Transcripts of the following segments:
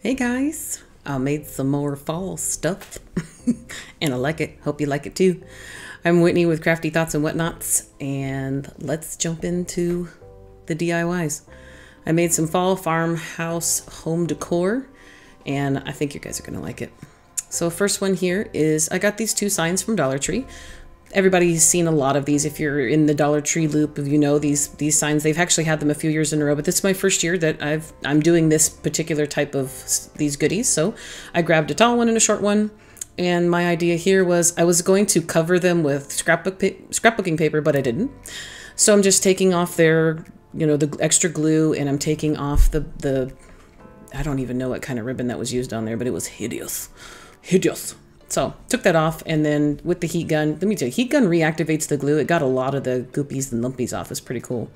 Hey guys, I made some more fall stuff and I like it. Hope you like it too. I'm Whitney with Crafty Thoughts and Whatnots, and let's jump into the DIYs. I made some fall farmhouse home decor and I think you guys are gonna like it. So first one here is I got these two signs from Dollar Tree. Everybody's seen a lot of these. If you're in the Dollar Tree loop, you know these signs. They've actually had them a few years in a row, but this is my first year that I'm doing this particular type of these goodies. So I grabbed a tall one and a short one, and my idea here was I was going to cover them with scrapbooking paper, but I didn't. So I'm just taking off their, the extra glue, and I'm taking off the I don't even know what kind of ribbon that was used on there, but it was hideous. So took that off, and then with the heat gun, let me tell you, heat gun reactivates the glue. It got a lot of the goopies and lumpies off. It's pretty cool.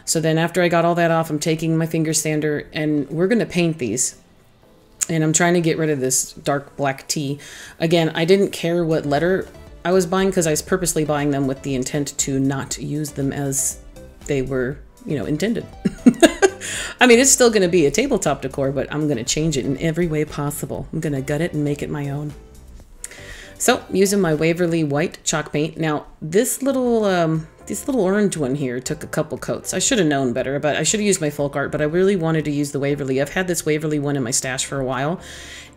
So then after I got all that off, I'm taking my finger sander and we're going to paint these. And I'm trying to get rid of this dark black tea. Again, I didn't care what letter I was buying because I was purposely buying them with the intent to not use them as they were, intended. I mean, it's still going to be a tabletop decor, but I'm going to change it in every way possible. I'm going to gut it and make it my own. So, using my Waverly white chalk paint. Now, this little orange one here took a couple coats. I should have known better, but I should have used my folk art, but I really wanted to use the Waverly. I've had this Waverly one in my stash for a while,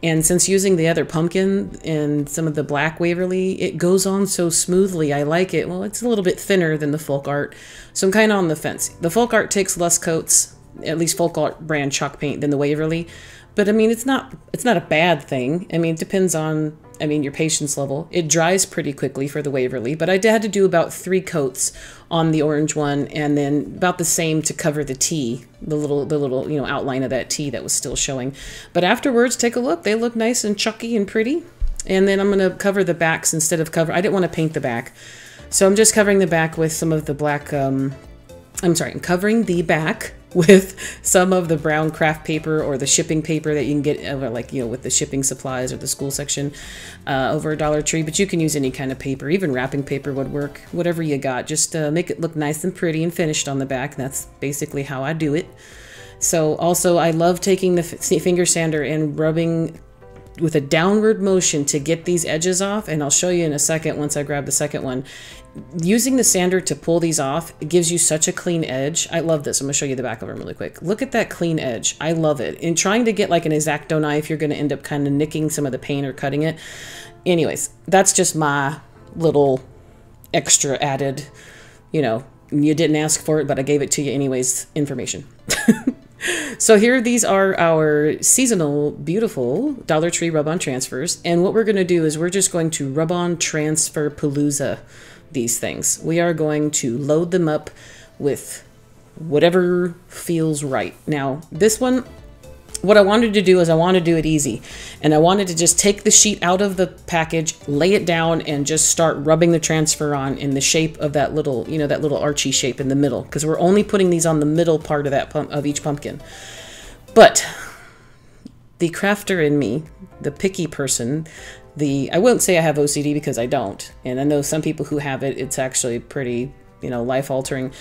and since using the other pumpkin and some of the black Waverly, it goes on so smoothly. I like it. Well, it's a little bit thinner than the folk art, so I'm kind of on the fence. The folk art takes less coats, at least folk art brand chalk paint, than the Waverly, but I mean, it's not a bad thing. I mean, it depends on your patience level. It dries pretty quickly for the Waverly, but I had to do about 3 coats on the orange one, and then about the same to cover the tea, the little outline of that tea that was still showing. But afterwards, take a look. They look nice and chucky and pretty. And then I'm going to cover the backs instead of I didn't want to paint the back. So I'm just covering the back with some of the black, I'm covering the back with some of the brown craft paper or the shipping paper that you can get over, with the shipping supplies or the school section over Dollar Tree. But you can use any kind of paper, even wrapping paper would work, whatever you got. Just make it look nice and pretty and finished on the back. That's basically how I do it. So also I love taking the finger sander and rubbing with a downward motion to get these edges off, and I'll show you in a second once I grab the second one. Using the sander to pull these off, it gives you such a clean edge. I love this. I'm going to show you the back of them really quick. Look at that clean edge. I love it. And trying to get like an X-Acto knife, you're going to end up kind of nicking some of the paint or cutting it. Anyways, that's just my little extra added, you didn't ask for it, but I gave it to you anyways, information. So here, these are our seasonal, beautiful Dollar Tree rub-on transfers. And what we're going to do is we're just going to rub-on transfer palooza these things. We are going to load them up with whatever feels right. Now, this one, what I wanted to do is I wanted to do it easy. And I wanted to just take the sheet out of the package, lay it down, and just start rubbing the transfer on in the shape of that little, that little archy shape in the middle. Because we're only putting these on the middle part of that of each pumpkin. But the crafter in me, the picky person, I won't say I have OCD because I don't. And I know some people who have it, it's actually pretty, life-altering.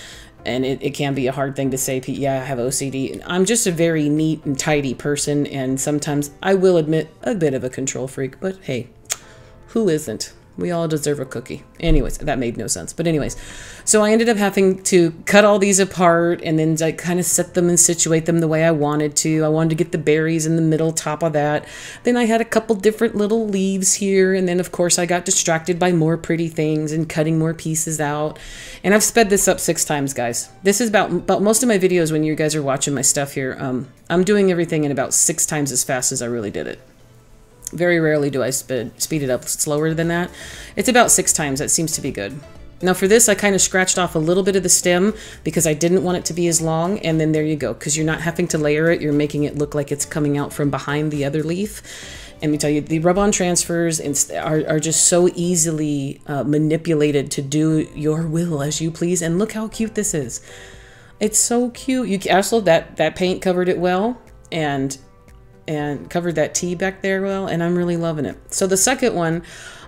And it can be a hard thing to say, yeah, I have OCD. I'm just a very neat and tidy person, and sometimes I will admit a bit of a control freak, but hey, who isn't? We all deserve a cookie. Anyways, that made no sense. But anyways, so I ended up having to cut all these apart and then I kind of set them and situate them the way I wanted to. I wanted to get the berries in the middle top of that. Then I had a couple different little leaves here. And then, of course, I got distracted by more pretty things and cutting more pieces out. And I've sped this up 6 times, guys. This is about most of my videos when you guys are watching my stuff here. I'm doing everything in about 6 times as fast as I really did it. Very rarely do I speed it up slower than that. It's about 6 times. That seems to be good. Now for this, I kind of scratched off a little bit of the stem because I didn't want it to be as long. And then there you go. Because you're not having to layer it. You're making it look like it's coming out from behind the other leaf. And let me tell you, the rub-on transfers are just so easily manipulated to do your will as you please. And look how cute this is. It's so cute. You also, that paint covered it well. And covered that tea back there well, and I'm really loving it. So the second one,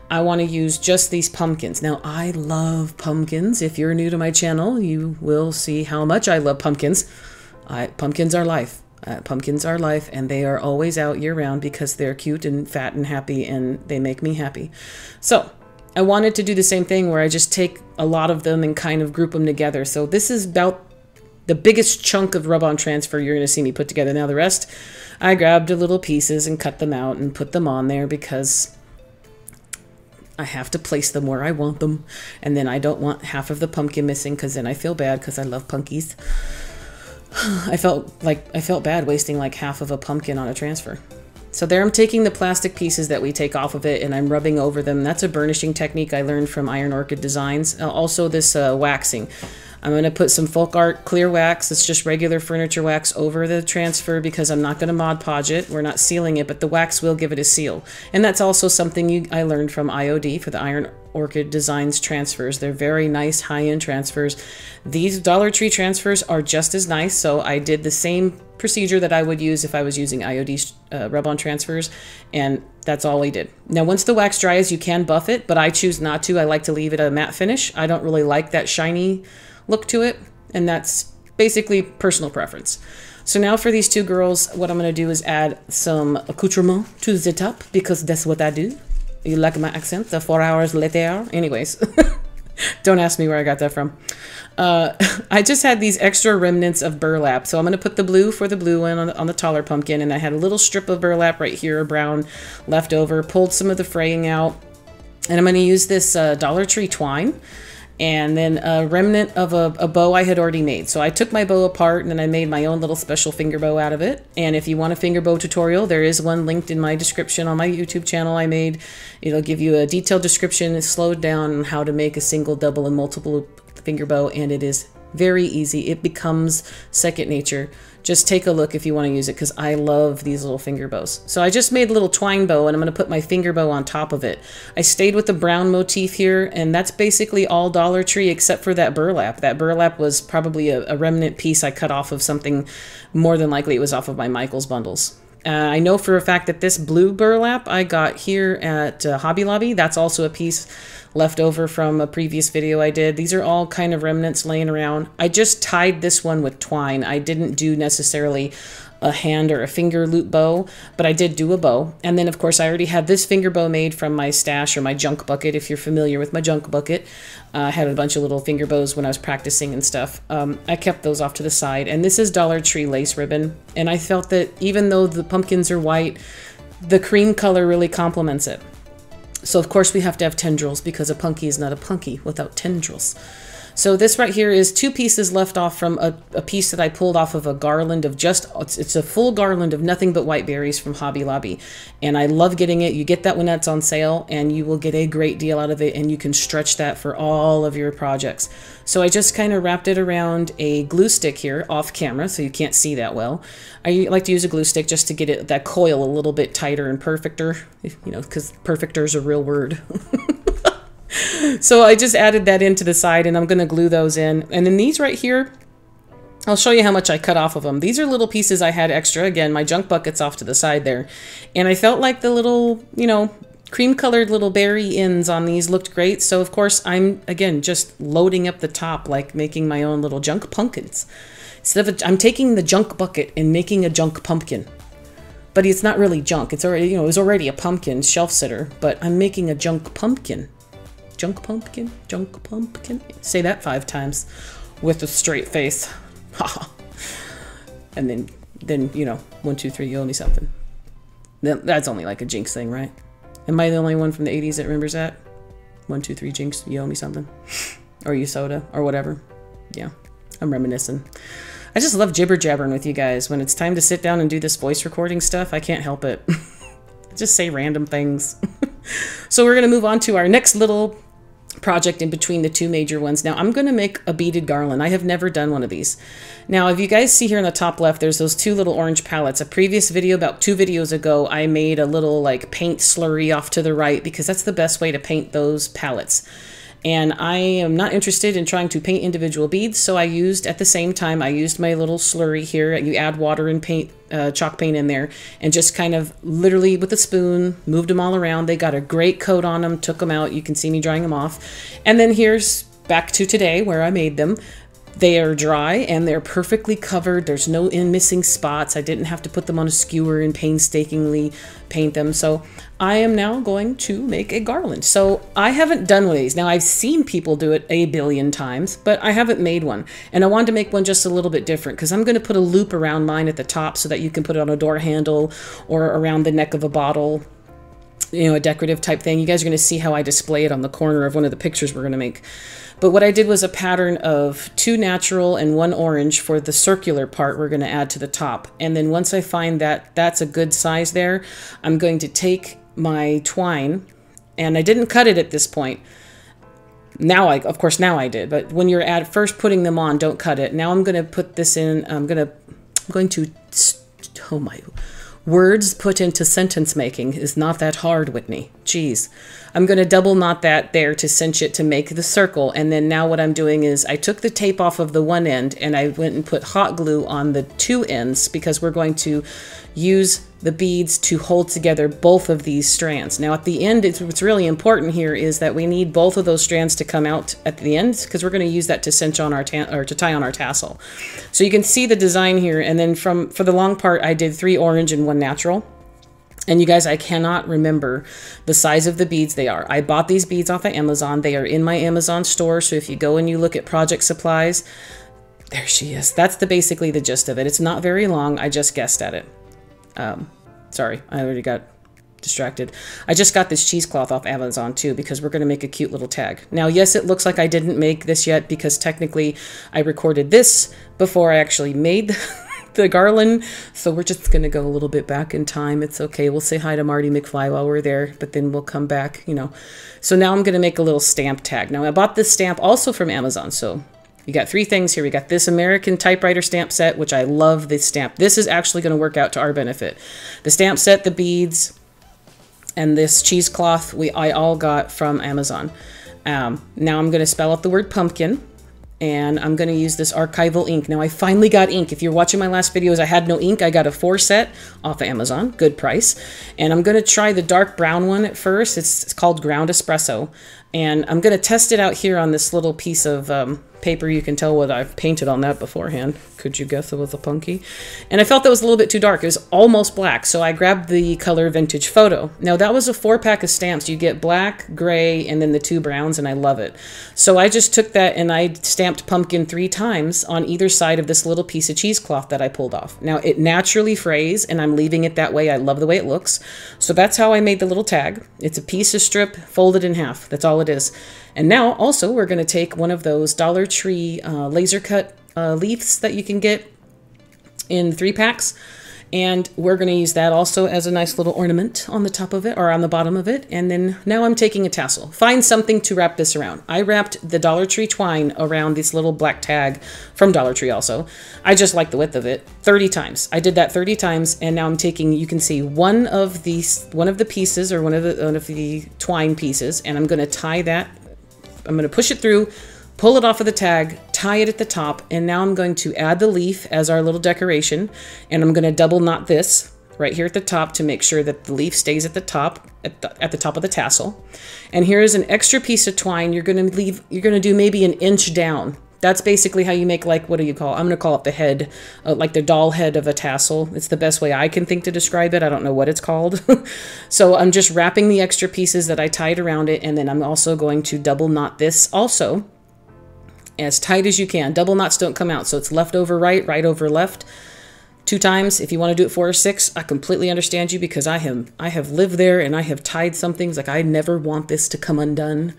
I want to use just these pumpkins. Now, I love pumpkins. If you're new to my channel, you will see how much I love pumpkins. Pumpkins are life. Pumpkins are life, and they are always out year-round because they're cute and fat and happy, and they make me happy. So I wanted to do the same thing where I just take a lot of them and kind of group them together. So this is about the biggest chunk of rub-on transfer you're going to see me put together. Now the rest, I grabbed the little pieces and cut them out and put them on there because I have to place them where I want them. And then I don't want half of the pumpkin missing because then I feel bad because I love punkies. I felt bad wasting like half of a pumpkin on a transfer. So there I'm taking the plastic pieces that we take off of it and I'm rubbing over them. That's a burnishing technique I learned from Iron Orchid Designs. Also this waxing. I'm going to put some folk art clear wax. It's just regular furniture wax over the transfer because I'm not going to Mod Podge it. We're not sealing it, but the wax will give it a seal. And that's also something I learned from IOD for the Iron Orchid Designs transfers. They're very nice high-end transfers. These Dollar Tree transfers are just as nice, so I did the same procedure that I would use if I was using IOD rub-on transfers, and that's all I did. Now once the wax dries, you can buff it, but I choose not to. I like to leave it a matte finish. I don't really like that shiny look to it, and that's basically personal preference. So now for these two girls, what I'm going to do is add some accoutrement to the top because that's what I do. You like my accent? The 4 hours later? Anyways, don't ask me where I got that from. I just had these extra remnants of burlap. So I'm going to put the blue for the blue one on the taller pumpkin, and I had a little strip of burlap right here, brown, left over, pulled some of the fraying out, and I'm going to use this Dollar Tree twine. And then a remnant of a bow I had already made. So I took my bow apart and then I made my own little special finger bow out of it. And if you want a finger bow tutorial, there is one linked in my description on my YouTube channel I made. It'll give you a detailed description, slowed down on how to make a single, double, and multiple finger bow. And it is very easy. It becomes second nature. Just take a look if you want to use it because I love these little finger bows. So I just made a little twine bow and I'm going to put my finger bow on top of it. I stayed with the brown motif here, and that's basically all Dollar Tree except for that burlap. That burlap was probably a remnant piece I cut off of something. More than likely it was off of my Michaels bundles. I know for a fact that this blue burlap I got here at Hobby Lobby. That's also a piece left over from a previous video I did. These are all kind of remnants laying around. I just tied this one with twine. I didn't do necessarily a hand or a finger loop bow, but I did do a bow. And then of course I already had this finger bow made from my stash or my junk bucket, if you're familiar with my junk bucket. I had a bunch of little finger bows when I was practicing and stuff. I kept those off to the side. And this is Dollar Tree lace ribbon. And I felt that even though the pumpkins are white, the cream color really complements it. So of course we have to have tendrils because a punky is not a punky without tendrils. So this right here is two pieces left off from a piece that I pulled off of a garland of just, it's a full garland of nothing but white berries from Hobby Lobby. And I love getting it. You get that when that's on sale and you will get a great deal out of it, and you can stretch that for all of your projects. So I just kind of wrapped it around a glue stick here off camera so you can't see that well. I like to use a glue stick just to get it, that coil, a little bit tighter and perfecter, you know, because perfecter is a real word. So I just added that into the side and I'm going to glue those in. And then these right here, I'll show you how much I cut off of them. These are little pieces I had extra. Again, my junk bucket's off to the side there. And I felt like the little, you know, cream colored little berry ends on these looked great. So of course I'm, again, just loading up the top, like making my own little junk pumpkins. Instead of I'm taking the junk bucket and making a junk pumpkin. But it's not really junk. It's already, you know, it was already a pumpkin shelf sitter, but I'm making a junk pumpkin. Junk pumpkin, junk pumpkin. Say that 5 times with a straight face. And then, you know, 1, 2, 3, you owe me something. That's only like a Jinx thing, right? Am I the only one from the 80s that remembers that? 1, 2, 3, Jinx, you owe me something. Or you soda, or whatever. Yeah, I'm reminiscing. I just love jibber jabbering with you guys. When it's time to sit down and do this voice recording stuff, I can't help it. Just say random things. So we're going to move on to our next little project in between the two major ones. Now I'm going to make a beaded garland. I have never done one of these. Now if you guys see here in the top left, there's those 2 little orange palettes. A previous video, about 2 videos ago, I made a little like paint slurry off to the right because that's the best way to paint those palettes. And I am not interested in trying to paint individual beads, so I used, at the same time, I used my little slurry here. You add water and paint, chalk paint in there, and just kind of literally with a spoon, moved them all around. They got a great coat on them, took them out. You can see me drying them off. And then here's back to today where I made them. They are dry and they're perfectly covered. There's no missing spots. I didn't have to put them on a skewer and painstakingly paint them. So I am now going to make a garland. So I haven't done one of these. Now I've seen people do it a billion times, but I haven't made one. And I wanted to make one just a little bit different because I'm going to put a loop around mine at the top so that you can put it on a door handle or around the neck of a bottle. You know, a decorative type thing. You guys are going to see how I display it on the corner of one of the pictures we're going to make. But what I did was a pattern of 2 natural and 1 orange for the circular part we're going to add to the top. And then once I find that that's a good size there, I'm going to take my twine, and I didn't cut it at this point. Now of course now I did, but when you're at first putting them on, don't cut it. Now I'm going to put this in, I'm going to, oh my, words put into sentence making is not that hard, Whitney. Jeez. I'm going to double knot that there to cinch it to make the circle. And then now what I'm doing is I took the tape off of the one end and I went and put hot glue on the 2 ends because we're going to use the beads to hold together both of these strands. Now at the end, what's really important here is that we need both of those strands to come out at the end because we're going to use that to cinch on our to tie on our tassel. So you can see the design here, and then for the long part I did 3 orange and 1 natural. And you guys, I cannot remember the size of the beads they are. I bought these beads off of Amazon. They are in my Amazon store, so if you go and you look at project supplies, there she is. That's basically the gist of it. It's not very long. I just guessed at it. Sorry, I already got distracted. I just got this cheesecloth off Amazon too because we're going to make a cute little tag. Now, yes, it looks like I didn't make this yet because technically I recorded this before I actually made the garland. So we're just going to go a little bit back in time. It's okay. We'll say hi to Marty McFly while we're there, but then we'll come back, you know. So now I'm going to make a little stamp tag. Now I bought this stamp also from Amazon. So you got 3 things here. We got this American typewriter stamp set, which I love this stamp. This is actually going to work out to our benefit. The stamp set, the beads, and this cheesecloth I all got from Amazon. Now I'm going to spell out the word pumpkin, and I'm going to use this archival ink. Now I finally got ink. If you're watching my last videos, I had no ink. I got a 4 set off of Amazon, good price. And I'm going to try the dark brown one at first. It's called Ground Espresso. And I'm going to test it out here on this little piece of paper. You can tell what I've painted on that beforehand. Could you guess it was a punky? And I felt that was a little bit too dark. It was almost black, so I grabbed the color Vintage Photo. Now that was a 4-pack of stamps. You get black, gray, and then the 2 browns, and I love it. So I just took that and I stamped pumpkin 3 times on either side of this little piece of cheesecloth that I pulled off. Now it naturally frays, and I'm leaving it that way. I love the way it looks. So that's how I made the little tag. It's a piece of strip folded in half. That's all it is. And now also we're going to take one of those Dollar Tree laser cut leaves that you can get in 3 packs, and we're going to use that also as a nice little ornament on the top of it or on the bottom of it. And then now I'm taking a tassel. Find something to wrap this around. I wrapped the Dollar Tree twine around this little black tag from Dollar Tree also. I just like the width of it. 30 times. I did that 30 times, and now I'm taking, you can see one of the pieces or one of the twine pieces, and I'm going to tie that. I'm going to push it through, pull it off of the tag, tie it at the top, and now I'm going to add the leaf as our little decoration, and I'm going to double knot this right here at the top to make sure that the leaf stays at the top, at the top of the tassel. And here is an extra piece of twine. You're going to do maybe an inch down. That's basically how you make, like, what do you call it? I'm going to call it the head, like the doll head of a tassel. It's the best way I can think to describe it. I don't know what it's called. So I'm just wrapping the extra pieces that I tied around it, and then I'm also going to double knot this also as tight as you can. Double knots don't come out, so it's left over right, right over left. 2 times. If you want to do it 4 or 6, I completely understand you because I have lived there and I have tied some things. Like, I never want this to come undone.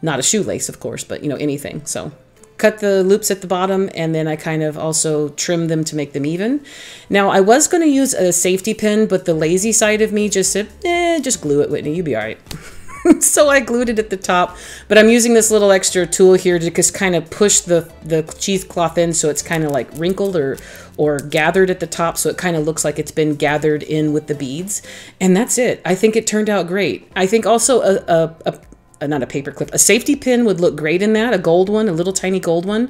Not a shoelace, of course, but, you know, anything. So cut the loops at the bottom, and then I kind of also trim them to make them even. Now, I was going to use a safety pin, but the lazy side of me just said, just glue it, Whitney, you'll be all right. So I glued it at the top, but I'm using this little extra tool here to just kind of push the cheesecloth in so it's kind of like wrinkled or gathered at the top, so it kind of looks like it's been gathered in with the beads. And that's it. I think it turned out great. I think also not a paper clip, a safety pin would look great in that, a gold one, a little tiny gold one,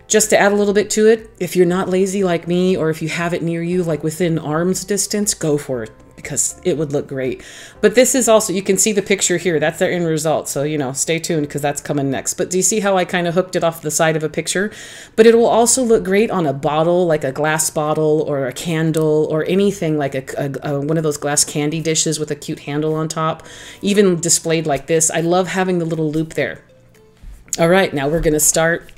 just to add a little bit to it. If you're not lazy like me, or if you have it near you, like within arm's distance, go for it. because it would look great. But this is also, you can see the picture here. That's their end result. So, you know, stay tuned because that's coming next. But do you see how I kind of hooked it off the side of a picture? But it will also look great on a bottle, like a glass bottle or a candle or anything like one of those glass candy dishes with a cute handle on top. Even displayed like this. I love having the little loop there. All right, now we're going to start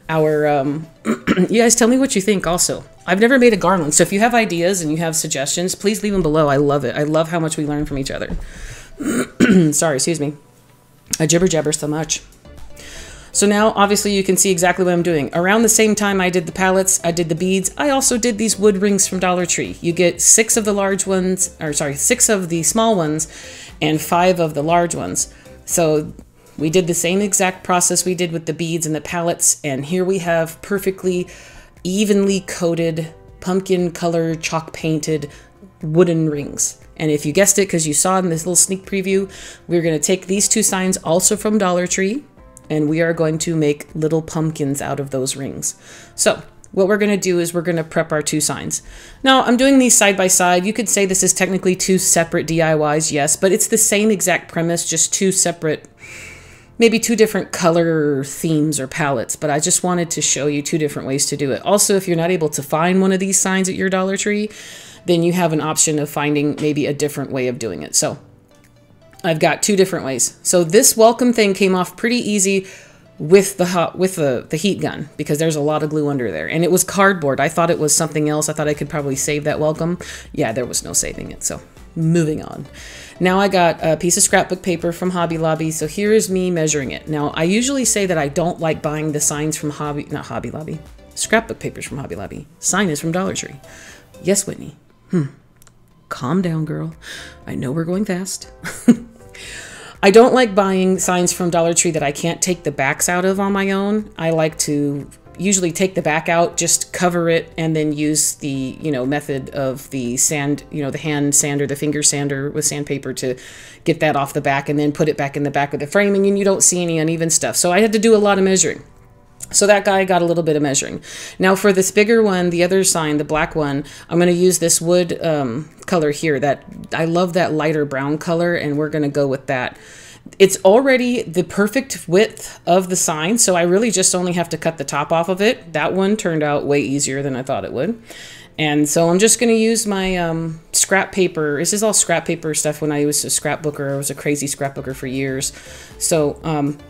our, you guys tell me what you think also. I've never made a garland, so if you have ideas and you have suggestions, please leave them below. I love it. I love how much we learn from each other. Sorry, excuse me. I jibber jabber so much. So now, obviously, you can see exactly what I'm doing. Around the same time I did the palettes, I did the beads, I also did these wood rings from Dollar Tree. You get 6 of the large ones, or sorry, 6 of the small ones and 5 of the large ones. So we did the same exact process we did with the beads and the palettes, and here we have perfectly evenly coated pumpkin color chalk painted wooden rings. And if you guessed it, because you saw in this little sneak preview, we're going to take these 2 signs also from Dollar Tree, and we are going to make little pumpkins out of those rings. So what we're going to do is we're going to prep our 2 signs. Now I'm doing these side by side. You could say this is technically 2 separate DIYs, yes, but it's the same exact premise, just 2 separate, maybe 2 different color themes or palettes, but I just wanted to show you 2 different ways to do it. Also, if you're not able to find one of these signs at your Dollar Tree, then you have an option of finding maybe a different way of doing it. So I've got 2 different ways. So this welcome thing came off pretty easy with the heat gun because there's a lot of glue under there, and it was cardboard. I thought it was something else. I thought I could probably save that welcome. Yeah, there was no saving it. So moving on. Now I got a piece of scrapbook paper from Hobby Lobby. So here is me measuring it. Now I usually say that I don't like buying the signs from scrapbook papers from Hobby Lobby. Sign is from Dollar Tree. Yes, Whitney. Calm down, girl. I know we're going fast. I don't like buying signs from Dollar Tree that I can't take the backs out of on my own. I like to usually take the back out, just cover it, and then use the, method of the sand, the hand sander, the finger sander with sandpaper to get that off the back and then put it back in the back of the framing, and you don't see any uneven stuff. So I had to do a lot of measuring. So that guy got a little bit of measuring. Now for this bigger one, the other sign, the black one, I'm going to use this wood color here. That I love that lighter brown color, and we're going to go with that. It's already the perfect width of the sign, so I really just only have to cut the top off of it. That one turned out way easier than I thought it would. And so I'm just going to use my scrap paper. This is all scrap paper stuff. When I was a scrapbooker, I was a crazy scrapbooker for years. So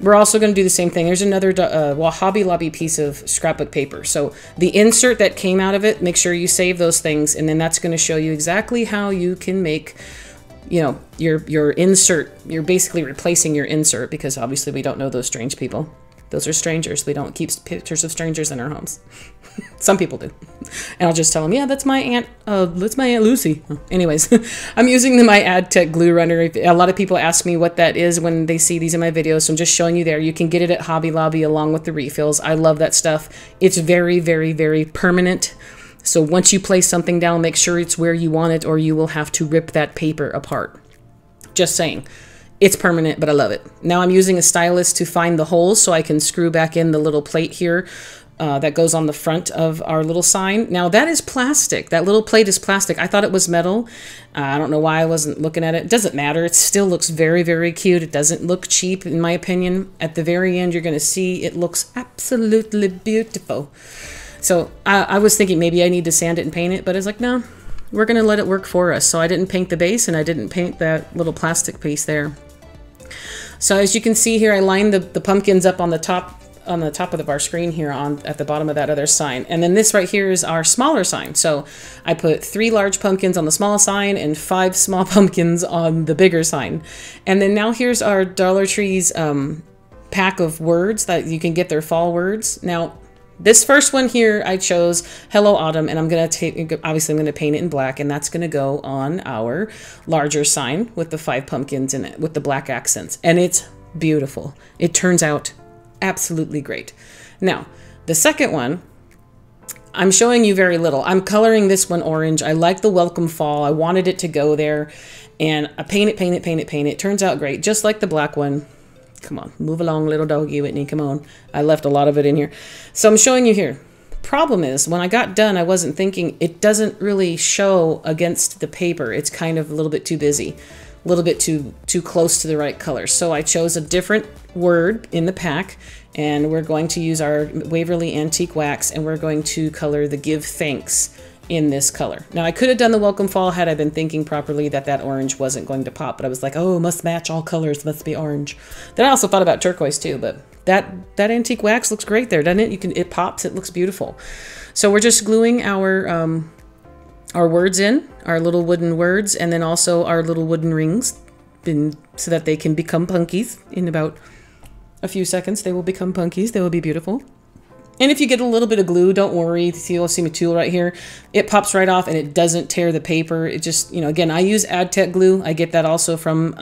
we're also going to do the same thing. There's another Hobby Lobby piece of scrapbook paper. So the insert that came out of it, make sure you save those things, and then that's going to show you exactly how you can make your insert. You're basically replacing your insert, because obviously we don't know those strange people. Those are strangers. We don't keep pictures of strangers in our homes. Some people do. And I'll just tell them, yeah, that's my Aunt Lucy. Oh, anyways, I'm using the My Ad Tech glue runner. A lot of people ask me what that is when they see these in my videos, so I'm just showing you there. You can get it at Hobby Lobby along with the refills. I love that stuff. It's very, very, very permanent. So once you place something down, make sure it's where you want it, or you will have to rip that paper apart. Just saying. It's permanent, but I love it. Now I'm using a stylus to find the holes so I can screw back in the little plate here that goes on the front of our little sign. Now that is plastic. That little plate is plastic. I thought it was metal. I don't know why I wasn't looking at it. It doesn't matter. It still looks very, very cute. It doesn't look cheap, in my opinion. At the very end, you're going to see it looks absolutely beautiful. So I was thinking maybe I need to sand it and paint it, but it's like, no, we're going to let it work for us. So I didn't paint the base, and I didn't paint that little plastic piece there. So as you can see here, I lined the pumpkins up on the top of our screen here at the bottom of that other sign. And then this right here is our smaller sign. So I put 3 large pumpkins on the small sign and 5 small pumpkins on the bigger sign. And then now here's our Dollar Tree's pack of words that you can get their fall words. Now, this first one here, I chose Hello Autumn, and I'm going to obviously I'm going to paint it in black, and that's going to go on our larger sign with the 5 pumpkins in it with the black accents. And it's beautiful. It turns out absolutely great. Now, the second one, I'm showing you very little. I'm coloring this one orange. I like the welcome fall. I wanted it to go there, and I paint it. Turns out great, just like the black one. Come on, move along, little doggy, Whitney. Come on. I left a lot of it in here. So I'm showing you here. problem is when I got done, I wasn't thinking, it doesn't really show against the paper. It's kind of a little bit too busy, a little bit too close to the right color. So I chose a different word in the pack, and we're going to use our Waverly Antique Wax, and we're going to color the Give Thanks in this color. Now I could have done the Welcome Fall had I been thinking properly that orange wasn't going to pop, but I was like, oh, must match all colors, must be orange. Then I also thought about turquoise too, but that antique wax looks great there, doesn't it? It pops, it looks beautiful. So we're just gluing our words in, our little wooden words, and then also our little wooden rings so that they can become punkies. In about a few seconds, they will become punkies. They will be beautiful. And if you get a little bit of glue, don't worry. You'll see my tool right here. It pops right off and it doesn't tear the paper. It just, you know, again, I use Aztec glue. I get that also from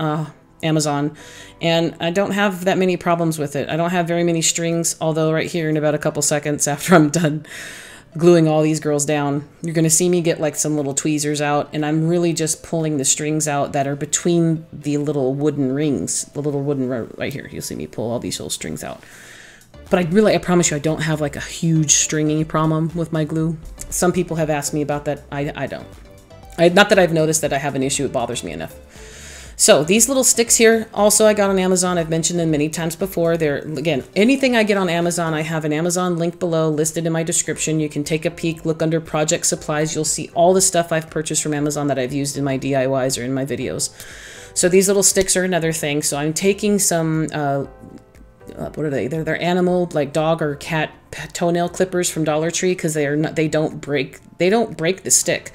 Amazon, and I don't have that many problems with it. I don't have very many strings, although right here in about a couple seconds after I'm done gluing all these girls down, you're going to see me get like some little tweezers out, and I'm really just pulling the strings out that are between the little wooden rings, the little wooden right here. You'll see me pull all these little strings out. But I promise you, I don't have like a huge stringy problem with my glue. Some people have asked me about that. I don't. Not that I've noticed that I have an issue. It bothers me enough. So these little sticks here, also I got on Amazon. I've mentioned them many times before. They're, again, anything I get on Amazon, I have an Amazon link below listed in my description. You can take a peek, look under project supplies. You'll see all the stuff I've purchased from Amazon that I've used in my DIYs or in my videos. So these little sticks are another thing. So I'm taking some, what are they? They're animal, like dog or cat toenail clippers from Dollar Tree, because they don't break the stick.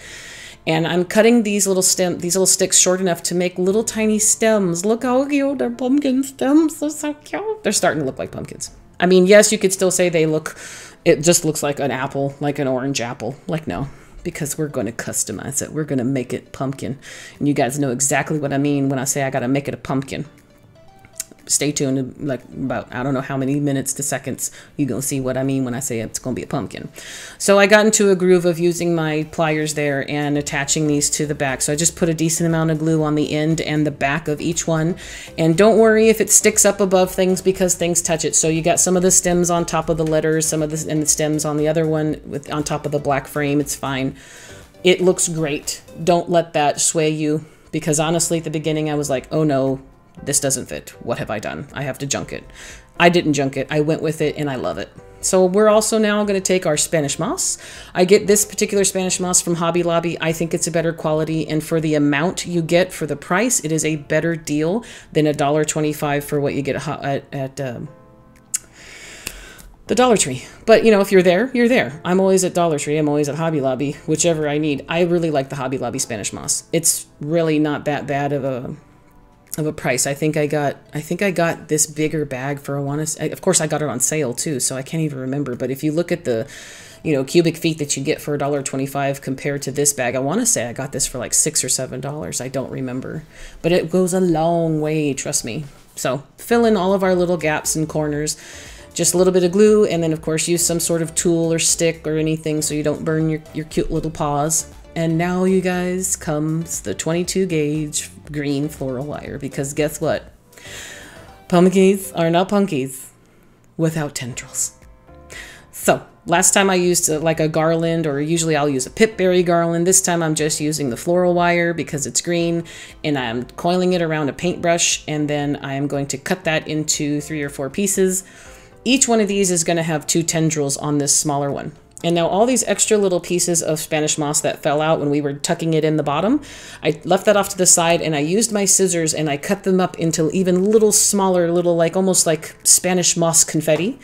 And I'm cutting these little sticks short enough to make little tiny stems. Look how cute, they're pumpkin stems. They're so cute. They're starting to look like pumpkins. I mean, yes, you could still say it just looks like an apple, like an orange apple. Like, no, because we're going to customize it. We're going to make it pumpkin. And you guys know exactly what I mean when I say I got to make it a pumpkin. Stay tuned, like about, I don't know how many minutes to seconds, you're going to see what I mean when I say it's going to be a pumpkin. So I got into a groove of using my pliers there and attaching these to the back. So I just put a decent amount of glue on the end and the back of each one. And don't worry if it sticks up above things, because things touch it. So you got some of the stems on top of the letters, some of the, and the stems on the other one on top of the black frame. It's fine. It looks great. Don't let that sway you, because honestly at the beginning I was like, oh no, this doesn't fit. What have I done? I have to junk it. I didn't junk it. I went with it and I love it. So we're also now going to take our Spanish moss. I get this particular Spanish moss from Hobby Lobby. I think it's a better quality, and for the amount you get for the price, it is a better deal than $1.25 for what you get at the Dollar Tree. But you know, if you're there, you're there. I'm always at Dollar Tree. I'm always at Hobby Lobby, whichever I need. I really like the Hobby Lobby Spanish moss. It's really not that bad of a price. I think I got this bigger bag for, of course I got it on sale too, so I can't even remember. But if you look at the, you know, cubic feet that you get for $1.25 compared to this bag, I want to say I got this for like $6 or $7. I don't remember, but it goes a long way, trust me. So fill in all of our little gaps and corners, just a little bit of glue, and then of course use some sort of tool or stick or anything so you don't burn your cute little paws. And now, you guys, comes the 22 gauge green floral wire, because guess what? Pumpkins are not punkies without tendrils. So last time I used like a garland, or usually I'll use a pipberry garland. This time I'm just using the floral wire because it's green, and I'm coiling it around a paintbrush, and then I am going to cut that into 3 or 4 pieces. Each one of these is going to have 2 tendrils on this smaller one. And now all these extra little pieces of Spanish moss that fell out when we were tucking it in the bottom, I left that off to the side, and I used my scissors and I cut them up into even little smaller, like almost like Spanish moss confetti.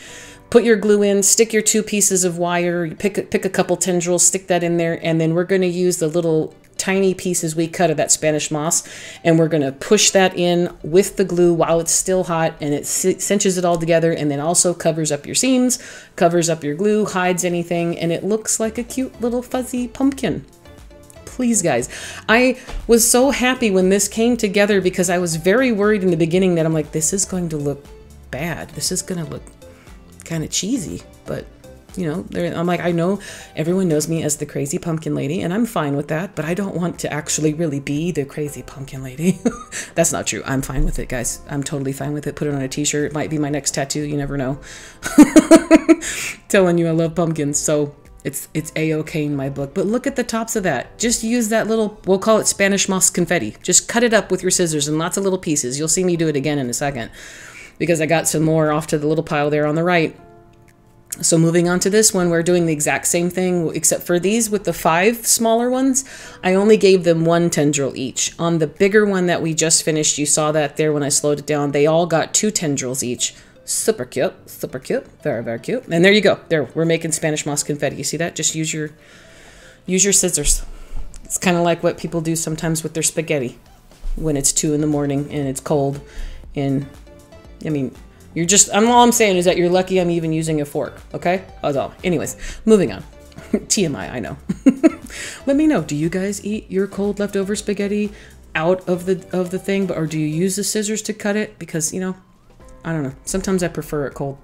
Put your glue in, stick your 2 pieces of wire, pick a couple tendrils, stick that in there, and then we're going to use the little tiny pieces we cut of that Spanish moss, and we're going to push that in with the glue while it's still hot, and it cinches it all together, and then also covers up your seams, covers up your glue, hides anything, and it looks like a cute little fuzzy pumpkin. Please, guys. I was so happy when this came together, because I was very worried in the beginning that I'm like, this is going to look bad. This is going to look kind of cheesy, but You know, I'm like, I know everyone knows me as the crazy pumpkin lady, and I'm fine with that, but I don't want to actually really be the crazy pumpkin lady. That's not true. I'm fine with it, guys. I'm totally fine with it. Put it on a t-shirt. It might be my next tattoo. You never know. Telling you I love pumpkins. So it's a-okay in my book. But look at the tops of that. Just use that little, we'll call it Spanish moss confetti. Just cut it up with your scissors in lots of little pieces. You'll see me do it again in a second, because I got some more off to the little pile there on the right. So moving on to this one, we're doing the exact same thing, except for these with the 5 smaller ones, I only gave them 1 tendril each. On the bigger one that we just finished, you saw that there when I slowed it down, they all got 2 tendrils each. Super cute, very, very cute. And there you go. There, we're making Spanish moss confetti. You see that? Just use your scissors. It's kind of like what people do sometimes with their spaghetti when it's 2 in the morning and it's cold. And I mean, you're just, all I'm saying is that you're lucky I'm even using a fork, okay? That's all. Anyways, moving on. TMI, I know. Let me know, do you guys eat your cold leftover spaghetti out of the thing, or do you use the scissors to cut it? Because, you know, I don't know. Sometimes I prefer it cold.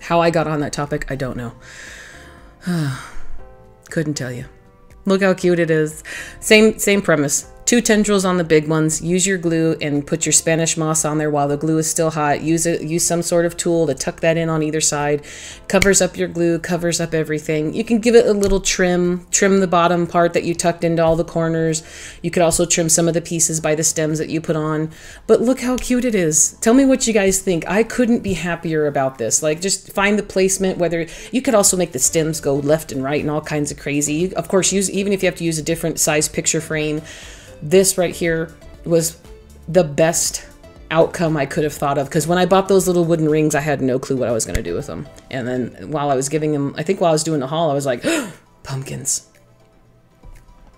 How I got on that topic, I don't know. Couldn't tell you. Look how cute it is. Same premise. 2 tendrils on the big ones. Use your glue and put your Spanish moss on there while the glue is still hot. Use some sort of tool to tuck that in on either side. Covers up your glue, covers up everything. You can give it a little trim the bottom part that you tucked into all the corners. You could also trim some of the pieces by the stems that you put on. But look how cute it is. Tell me what you guys think. I couldn't be happier about this. Like, just find the placement, whether you could also make the stems go left and right and all kinds of crazy. Of course, even if you have to use a different size picture frame, this right here was the best outcome I could have thought of, because when I bought those little wooden rings, I had no clue what I was going to do with them. And then while I was giving them, I think while I was doing the haul, I was like, oh, pumpkins.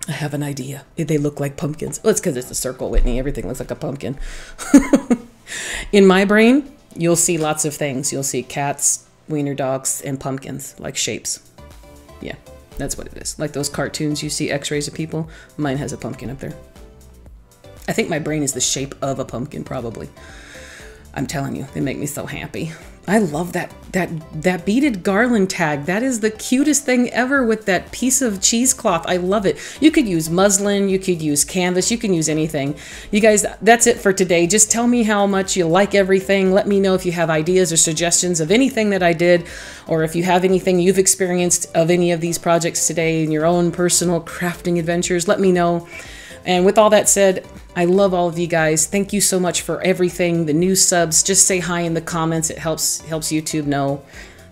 I have an idea. They look like pumpkins. Well, it's because it's a circle, Whitney. Everything looks like a pumpkin. In my brain, you'll see lots of things. You'll see cats, wiener dogs, and pumpkins, like shapes. Yeah. That's what it is. Like those cartoons you see x-rays of people. Mine has a pumpkin up there. I think my brain is the shape of a pumpkin, probably. I'm telling you, they make me so happy. I love that beaded garland tag. That is the cutest thing ever with that piece of cheesecloth. I love it. You could use muslin, you could use canvas, you can use anything. You guys, that's it for today. Just tell me how much you like everything. Let me know if you have ideas or suggestions of anything that I did, or if you have anything you've experienced of any of these projects today in your own personal crafting adventures. Let me know. And with all that said, I love all of you guys. Thank you so much for everything. The new subs, just say hi in the comments. It helps YouTube know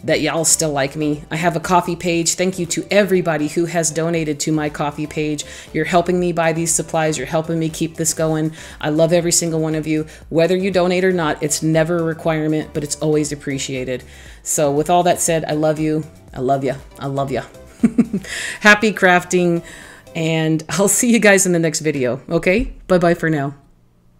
that y'all still like me. I have a coffee page. Thank you to everybody who has donated to my coffee page. You're helping me buy these supplies. You're helping me keep this going. I love every single one of you. Whether you donate or not, it's never a requirement, but it's always appreciated. So with all that said, I love you. I love you. I love you. Happy crafting. And I'll see you guys in the next video, okay? Bye-bye for now.